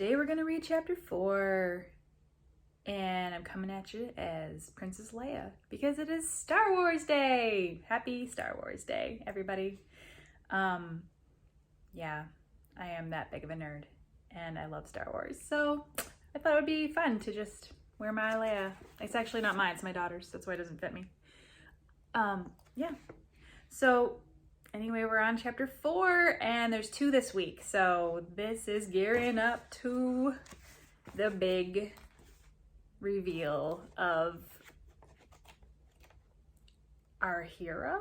Today we're going to read chapter 4, and I'm coming at you as Princess Leia because it is Star Wars Day. Happy Star Wars Day, everybody. Yeah, I am that big of a nerd and I love Star Wars. So I thought it would be fun to just wear my Leia. It's actually not mine, it's my daughter's. That's why it doesn't fit me. Yeah. So anyway, we're on chapter 4 and there's 2 this week. So this is gearing up to the big reveal of our hero.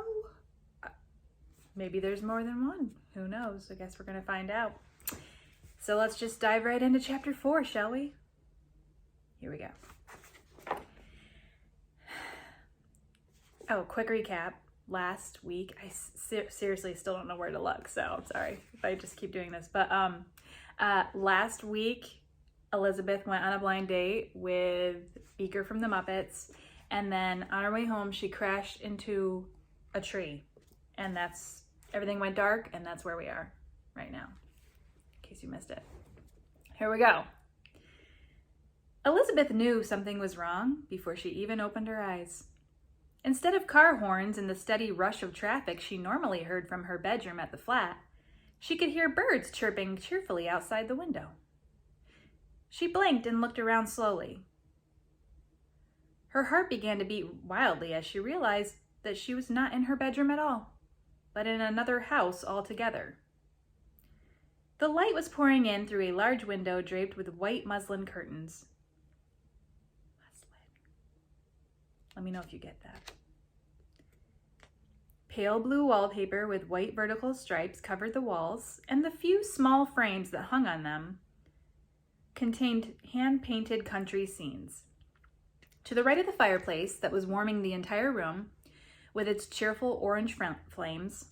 Maybe there's more than one. Who knows? I guess we're going to find out. So let's just dive right into chapter 4, shall we? Here we go. Oh, quick recap. Last week, I seriously still don't know where to look, so I'm sorry if I just keep doing this. But last week, Elizabeth went on a blind date with Beaker from the Muppets, and then on her way home, she crashed into a tree, and everything went dark, and that's where we are right now, in case you missed it. Here we go. Elizabeth knew something was wrong before she even opened her eyes. Instead of car horns and the steady rush of traffic she normally heard from her bedroom at the flat, she could hear birds chirping cheerfully outside the window. She blinked and looked around slowly. Her heart began to beat wildly as she realized that she was not in her bedroom at all, but in another house altogether. The light was pouring in through a large window draped with white muslin curtains. Let me know if you get that. Pale blue wallpaper with white vertical stripes covered the walls, and the few small frames that hung on them contained hand-painted country scenes. To the right of the fireplace that was warming the entire room, with its cheerful orange flames,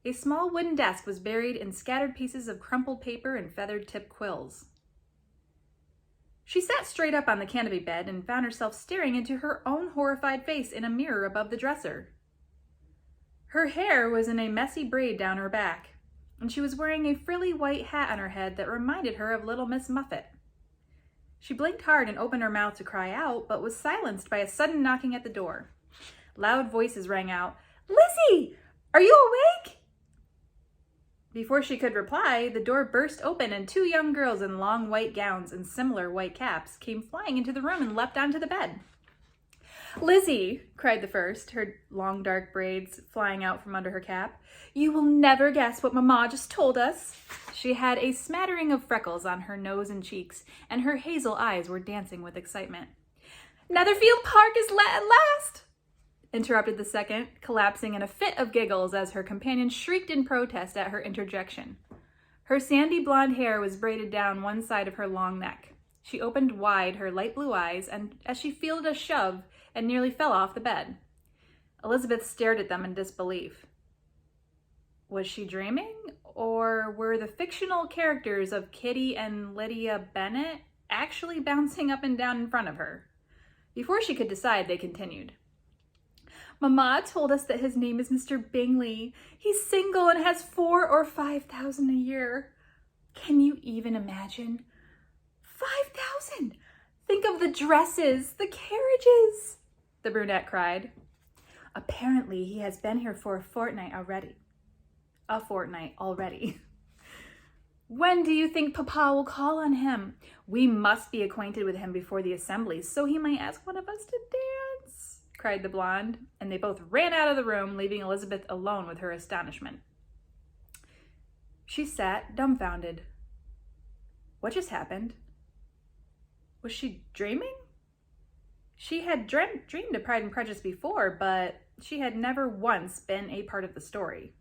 a small wooden desk was buried in scattered pieces of crumpled paper and feathered-tipped quills. She sat straight up on the canopy bed and found herself staring into her own horrified face in a mirror above the dresser. Her hair was in a messy braid down her back, and she was wearing a frilly white hat on her head that reminded her of Little Miss Muffet. She blinked hard and opened her mouth to cry out, but was silenced by a sudden knocking at the door. Loud voices rang out, "Lizzie, are you awake?" Before she could reply, the door burst open and 2 young girls in long white gowns and similar white caps came flying into the room and leapt onto the bed. "Lizzie," cried the first, her long dark braids flying out from under her cap, "you will never guess what Mama just told us." She had a smattering of freckles on her nose and cheeks, and her hazel eyes were dancing with excitement. "Netherfield Park is at last!" interrupted the second, collapsing in a fit of giggles as her companion shrieked in protest at her interjection. Her sandy blonde hair was braided down one side of her long neck. She opened wide her light blue eyes and as she fielded a shove and nearly fell off the bed. Elizabeth stared at them in disbelief. Was she dreaming, or were the fictional characters of Kitty and Lydia Bennet actually bouncing up and down in front of her? Before she could decide, they continued. "Mama told us that his name is Mr. Bingley. He's single and has 4,000 or 5,000 a year. Can you even imagine? 5,000! Think of the dresses, the carriages!" the brunette cried. "Apparently he has been here for a fortnight already. When do you think Papa will call on him? We must be acquainted with him before the assembly, so he might ask one of us to dance," cried the blonde, and they both ran out of the room, leaving Elizabeth alone with her astonishment. She sat dumbfounded. What just happened? Was she dreaming? She had dreamed of Pride and Prejudice before, but she had never once been a part of the story.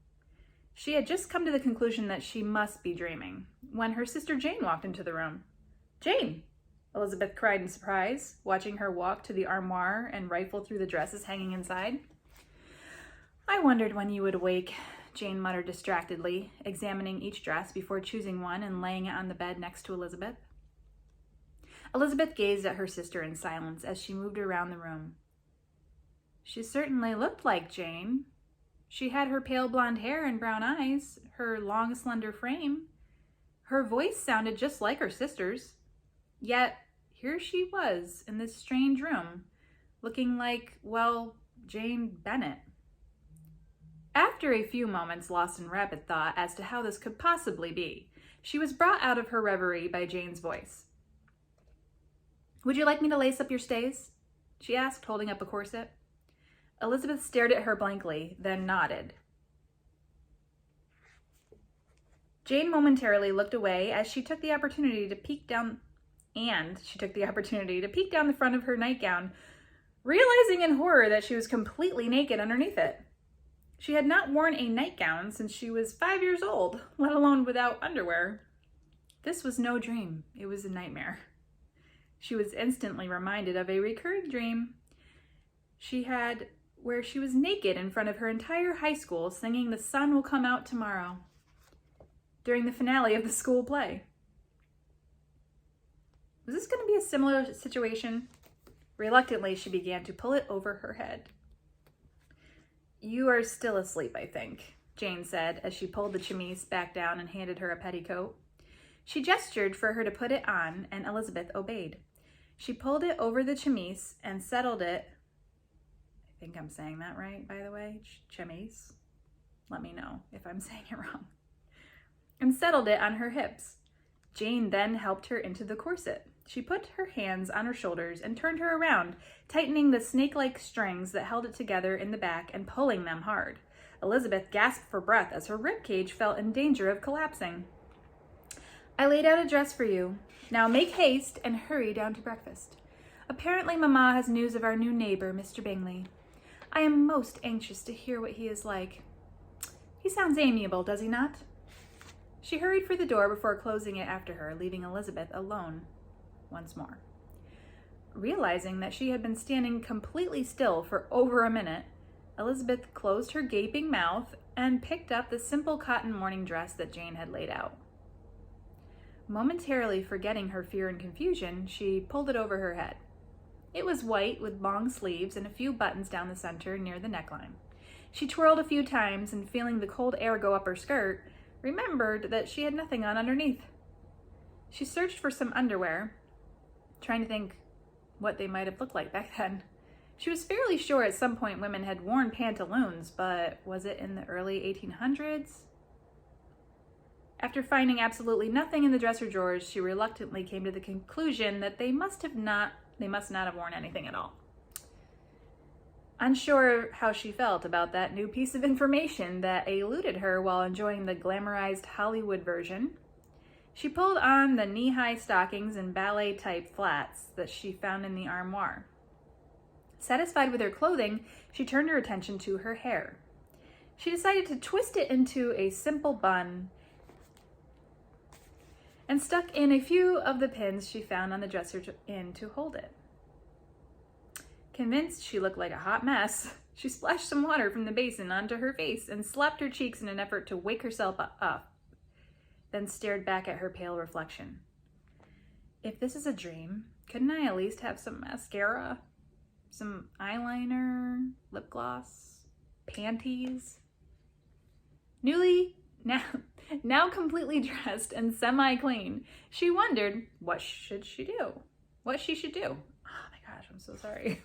She had just come to the conclusion that she must be dreaming when her sister Jane walked into the room. "Jane!" Elizabeth cried in surprise, watching her walk to the armoire and rifle through the dresses hanging inside. "I wondered when you would awake," Jane muttered distractedly, examining each dress before choosing one and laying it on the bed next to Elizabeth. Elizabeth gazed at her sister in silence as she moved around the room. She certainly looked like Jane. She had her pale blonde hair and brown eyes, her long, slender frame, Her voice sounded just like her sister's. Yet, here she was in this strange room, looking like, well, Jane Bennet. After a few moments lost in rapid thought as to how this could possibly be, she was brought out of her reverie by Jane's voice. "Would you like me to lace up your stays?" she asked, holding up a corset. Elizabeth stared at her blankly, then nodded. Jane momentarily looked away as she took the opportunity to peek down the front of her nightgown, realizing in horror that she was completely naked underneath it. She had not worn a nightgown since she was 5 years old, let alone without underwear. This was no dream, it was a nightmare. She was instantly reminded of a recurring dream she had where she was naked in front of her entire high school singing "The Sun Will Come Out Tomorrow" during the finale of the school play. Was this going to be a similar situation? Reluctantly, she began to pull it over her head. "You are still asleep, I think," Jane said as she pulled the chemise back down and handed her a petticoat. She gestured for her to put it on, and Elizabeth obeyed. She pulled it over the chemise and settled it. I think I'm saying that right, by the way. Chemise. Let me know if I'm saying it wrong. And settled it on her hips. Jane then helped her into the corset. She put her hands on her shoulders and turned her around, tightening the snake-like strings that held it together in the back and pulling them hard. Elizabeth gasped for breath as her ribcage felt in danger of collapsing. "I laid out a dress for you. Now make haste and hurry down to breakfast. Apparently Mamma has news of our new neighbor, Mr. Bingley. I am most anxious to hear what he is like. He sounds amiable, does he not?" She hurried for the door before closing it after her, leaving Elizabeth alone once more. Realizing that she had been standing completely still for over a minute, Elizabeth closed her gaping mouth and picked up the simple cotton morning dress that Jane had laid out. Momentarily forgetting her fear and confusion, she pulled it over her head. It was white with long sleeves and a few buttons down the center near the neckline. She twirled a few times and, feeling the cold air go up her skirt, remembered that she had nothing on underneath. She searched for some underwear, trying to think what they might have looked like back then. She was fairly sure at some point women had worn pantaloons, but was it in the early 1800s? After finding absolutely nothing in the dresser drawers, she reluctantly came to the conclusion that they must not have worn anything at all. Unsure how she felt about that new piece of information that eluded her while enjoying the glamorized Hollywood version, she pulled on the knee-high stockings and ballet-type flats that she found in the armoire. Satisfied with her clothing, she turned her attention to her hair. She decided to twist it into a simple bun and stuck in a few of the pins she found on the dresser to hold it. Convinced she looked like a hot mess, she splashed some water from the basin onto her face and slapped her cheeks in an effort to wake herself up, then stared back at her pale reflection. If this is a dream, couldn't I at least have some mascara, some eyeliner, lip gloss, panties? Now completely dressed and semi-clean, she wondered what she should do. Oh my gosh, I'm so sorry.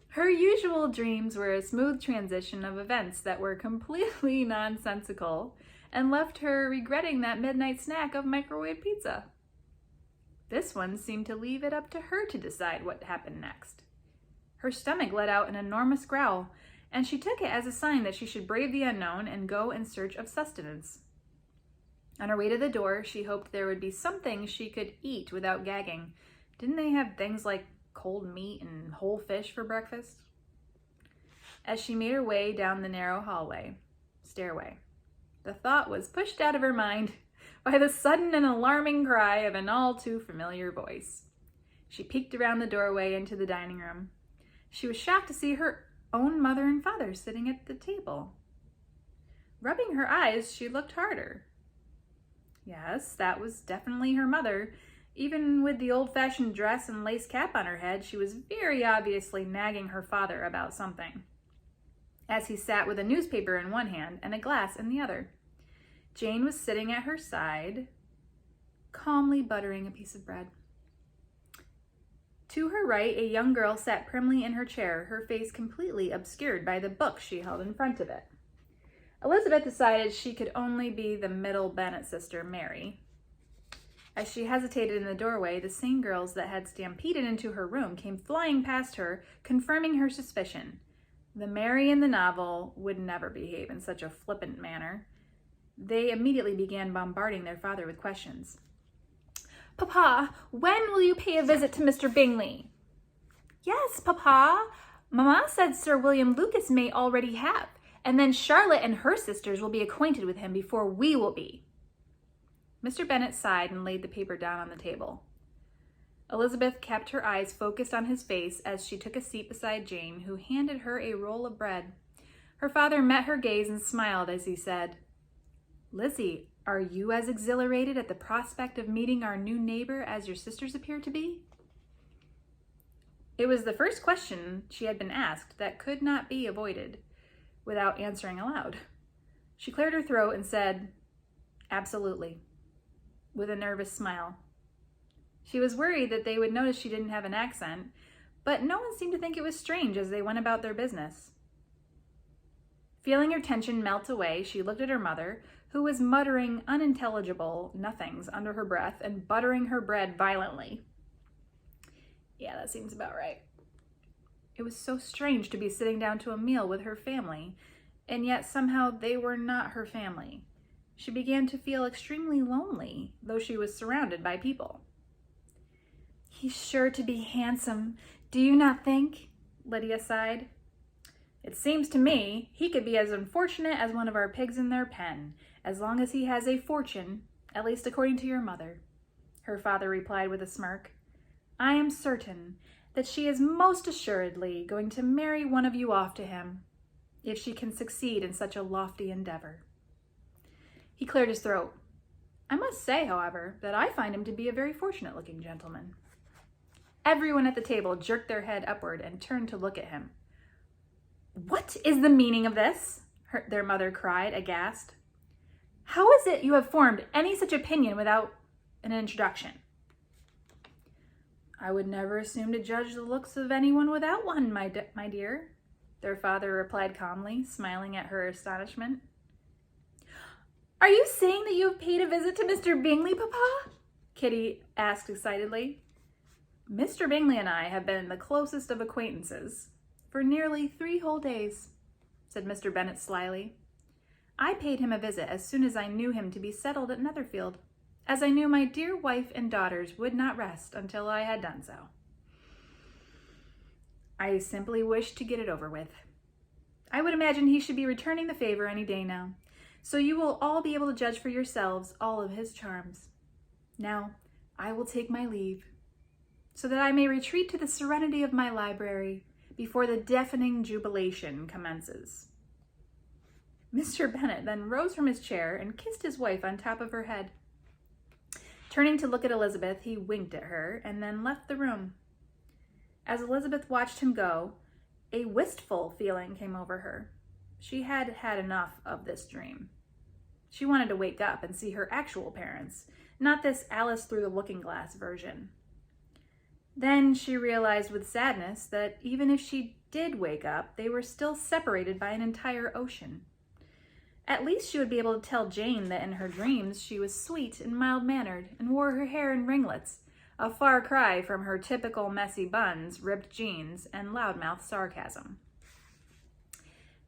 Her usual dreams were a smooth transition of events that were completely nonsensical and left her regretting that midnight snack of microwave pizza. This one seemed to leave it up to her to decide what happened next. Her stomach let out an enormous growl, and she took it as a sign that she should brave the unknown and go in search of sustenance. On her way to the door, she hoped there would be something she could eat without gagging. Didn't they have things like cold meat and whole fish for breakfast? As she made her way down the narrow stairway, the thought was pushed out of her mind by the sudden and alarming cry of an all too familiar voice. She peeked around the doorway into the dining room. She was shocked to see her own mother and father sitting at the table. Rubbing her eyes, she looked harder. Yes, that was definitely her mother. Even with the old-fashioned dress and lace cap on her head, she was very obviously nagging her father about something, as he sat with a newspaper in one hand and a glass in the other. Jane was sitting at her side, calmly buttering a piece of bread. To her right, a young girl sat primly in her chair, her face completely obscured by the book she held in front of it. Elizabeth decided she could only be the middle Bennet sister, Mary. As she hesitated in the doorway, the same girls that had stampeded into her room came flying past her, confirming her suspicion. The Mary in the novel would never behave in such a flippant manner. They immediately began bombarding their father with questions. "Papa, when will you pay a visit to Mr. Bingley?" "Yes, Papa. Mamma said Sir William Lucas may already have, and then Charlotte and her sisters will be acquainted with him before we will be." Mr. Bennet sighed and laid the paper down on the table. Elizabeth kept her eyes focused on his face as she took a seat beside Jane, who handed her a roll of bread. Her father met her gaze and smiled as he said, "Lizzie, are you as exhilarated at the prospect of meeting our new neighbor as your sisters appear to be?" It was the first question she had been asked that could not be avoided without answering aloud. She cleared her throat and said, "Absolutely," with a nervous smile. She was worried that they would notice she didn't have an accent, but no one seemed to think it was strange as they went about their business. Feeling her tension melt away, she looked at her mother, who was muttering unintelligible nothings under her breath and buttering her bread violently. Yeah, that seems about right. It was so strange to be sitting down to a meal with her family, and yet somehow they were not her family. She began to feel extremely lonely, though she was surrounded by people. "He's sure to be handsome, do you not think?" Lydia sighed. "It seems to me he could be as unfortunate as one of our pigs in their pen, as long as he has a fortune, at least according to your mother," her father replied with a smirk. "I am certain that she is most assuredly going to marry one of you off to him, if she can succeed in such a lofty endeavor." He cleared his throat. "I must say, however, that I find him to be a very fortunate-looking gentleman." Everyone at the table jerked their head upward and turned to look at him. "What is the meaning of this?" their mother cried, aghast. "How is it you have formed any such opinion without an introduction?" "I would never assume to judge the looks of anyone without one, my dear," their father replied calmly, smiling at her astonishment. "Are you saying that you have paid a visit to Mr. Bingley, Papa?" Kitty asked excitedly. "Mr. Bingley and I have been the closest of acquaintances for nearly 3 whole days," said Mr. Bennet slyly. "I paid him a visit as soon as I knew him to be settled at Netherfield, as I knew my dear wife and daughters would not rest until I had done so. I simply wished to get it over with. I would imagine he should be returning the favor any day now, so you will all be able to judge for yourselves all of his charms. Now, I will take my leave, so that I may retreat to the serenity of my library before the deafening jubilation commences." Mr. Bennet then rose from his chair and kissed his wife on top of her head. Turning to look at Elizabeth, he winked at her and then left the room. As Elizabeth watched him go, a wistful feeling came over her. She had had enough of this dream. She wanted to wake up and see her actual parents, not this Alice through the looking glass version. Then she realized with sadness that even if she did wake up, they were still separated by an entire ocean. At least she would be able to tell Jane that in her dreams she was sweet and mild-mannered and wore her hair in ringlets, a far cry from her typical messy buns, ripped jeans, and loudmouth sarcasm.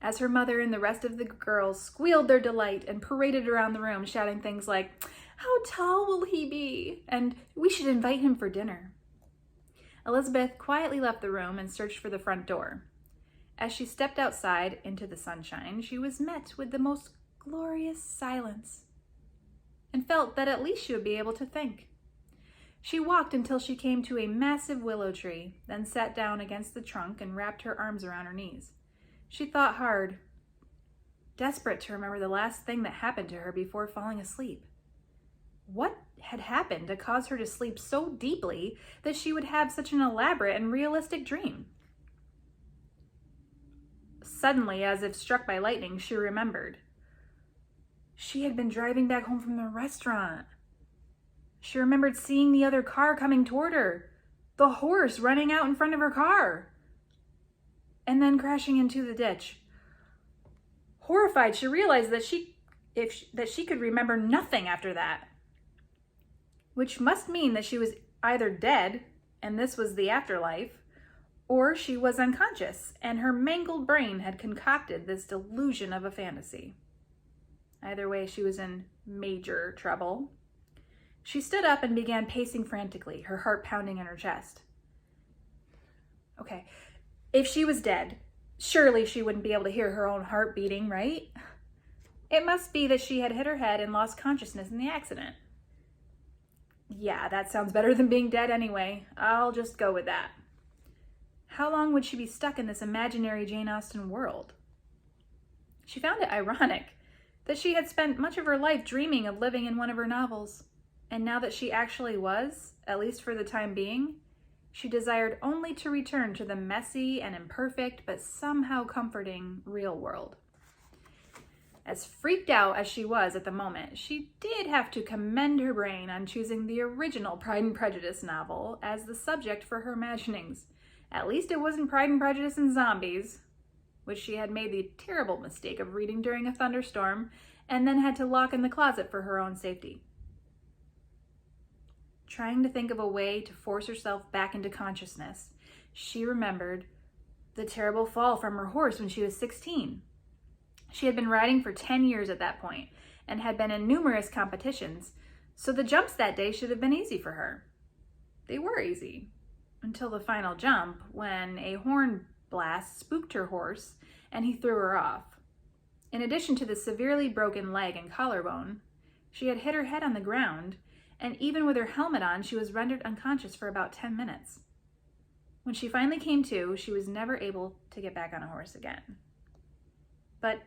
As her mother and the rest of the girls squealed their delight and paraded around the room shouting things like, "How tall will he be?" and "We should invite him for dinner," Elizabeth quietly left the room and searched for the front door. As she stepped outside into the sunshine, she was met with the most glorious silence and felt that at least she would be able to think. She walked until she came to a massive willow tree, then sat down against the trunk and wrapped her arms around her knees. She thought hard, desperate to remember the last thing that happened to her before falling asleep. What had happened to cause her to sleep so deeply that she would have such an elaborate and realistic dream? Suddenly, as if struck by lightning, she remembered. She had been driving back home from the restaurant. She remembered seeing the other car coming toward her, the horse running out in front of her car, and then crashing into the ditch. Horrified, she realized that she could remember nothing after that, which must mean that she was either dead, and this was the afterlife, or she was unconscious, and her mangled brain had concocted this delusion of a fantasy. Either way, she was in major trouble. She stood up and began pacing frantically, her heart pounding in her chest. Okay, if she was dead, surely she wouldn't be able to hear her own heart beating, right? It must be that she had hit her head and lost consciousness in the accident. Yeah, that sounds better than being dead anyway. I'll just go with that. How long would she be stuck in this imaginary Jane Austen world? She found it ironic that she had spent much of her life dreaming of living in one of her novels, and now that she actually was, at least for the time being, she desired only to return to the messy and imperfect but somehow comforting real world. As freaked out as she was at the moment, she did have to commend her brain on choosing the original Pride and Prejudice novel as the subject for her imaginings. At least it wasn't Pride and Prejudice and Zombies, which she had made the terrible mistake of reading during a thunderstorm and then had to lock in the closet for her own safety. Trying to think of a way to force herself back into consciousness, she remembered the terrible fall from her horse when she was 16. She had been riding for 10 years at that point and had been in numerous competitions, so the jumps that day should have been easy for her. They were easy, until the final jump, when a horn blast spooked her horse and he threw her off. In addition to the severely broken leg and collarbone, she had hit her head on the ground, and even with her helmet on, she was rendered unconscious for about 10 minutes. When she finally came to, she was never able to get back on a horse again. But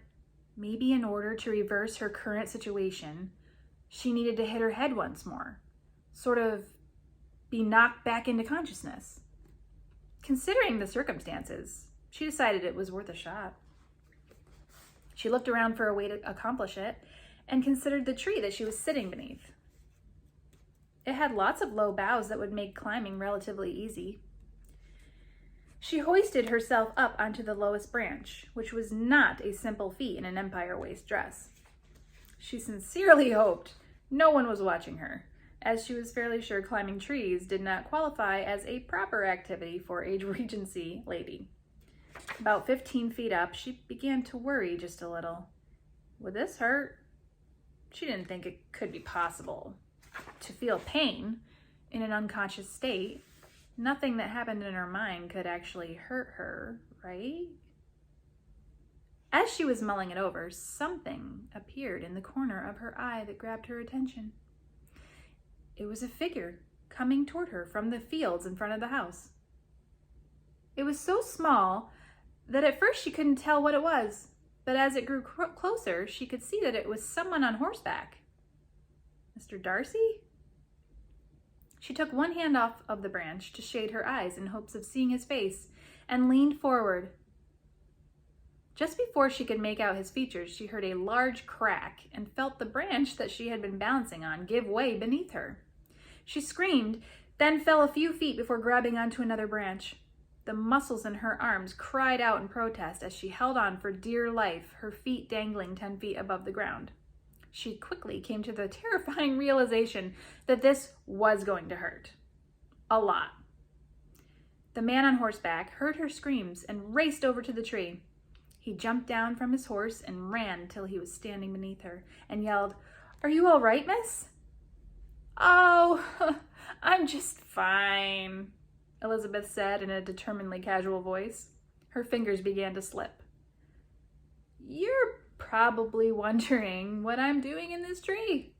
maybe in order to reverse her current situation, she needed to hit her head once more, sort of be knocked back into consciousness. Considering the circumstances, she decided it was worth a shot. She looked around for a way to accomplish it and considered the tree that she was sitting beneath. It had lots of low boughs that would make climbing relatively easy. She hoisted herself up onto the lowest branch, which was not a simple feat in an Empire waist dress. She sincerely hoped no one was watching her, as she was fairly sure climbing trees did not qualify as a proper activity for a Regency lady. About 15 feet up, she began to worry just a little. Would this hurt? She didn't think it could be possible to feel pain in an unconscious state. Nothing that happened in her mind could actually hurt her, right? As she was mulling it over, something appeared in the corner of her eye that grabbed her attention. It was a figure coming toward her from the fields in front of the house. It was so small that at first she couldn't tell what it was, but as it grew closer, she could see that it was someone on horseback. Mr. Darcy? She took one hand off of the branch to shade her eyes in hopes of seeing his face and leaned forward. Just before she could make out his features, she heard a large crack and felt the branch that she had been balancing on give way beneath her. She screamed, then fell a few feet before grabbing onto another branch. The muscles in her arms cried out in protest as she held on for dear life, her feet dangling 10 feet above the ground. She quickly came to the terrifying realization that this was going to hurt. A lot. The man on horseback heard her screams and raced over to the tree. He jumped down from his horse and ran till he was standing beneath her and yelled, "Are you all right, miss?" "Oh, I'm just fine," Elizabeth said in a determinedly casual voice. Her fingers began to slip. "You're probably wondering what I'm doing in this tree."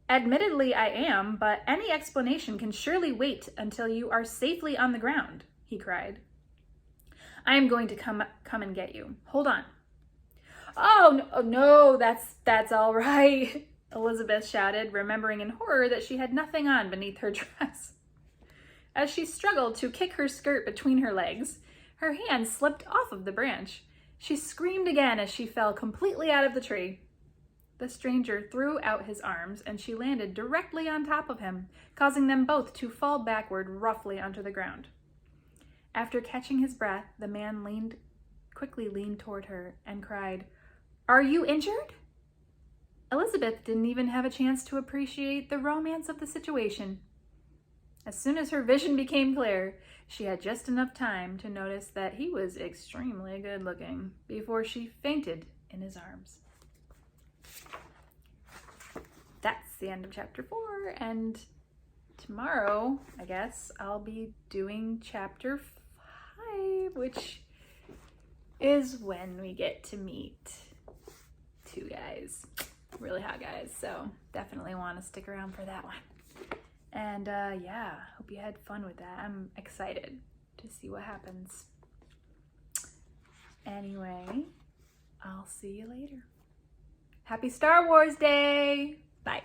"Admittedly, I am, but any explanation can surely wait until you are safely on the ground," he cried. "I am going to come and get you. Hold on." "Oh, no, that's all right," Elizabeth shouted, remembering in horror that she had nothing on beneath her dress. As she struggled to kick her skirt between her legs, her hand slipped off of the branch. She screamed again as she fell completely out of the tree. The stranger threw out his arms, and she landed directly on top of him, causing them both to fall backward roughly onto the ground. After catching his breath, the man quickly leaned toward her and cried, "Are you injured?" Elizabeth didn't even have a chance to appreciate the romance of the situation. As soon as her vision became clear, she had just enough time to notice that he was extremely good looking before she fainted in his arms. That's the end of chapter 4, and tomorrow, I guess, I'll be doing chapter 5, which is when we get to meet 2 guys, really hot guys, so definitely want to stick around for that one. And yeah, hope you had fun with that. I'm excited to see what happens. Anyway, I'll see you later. Happy Star Wars Day! Bye.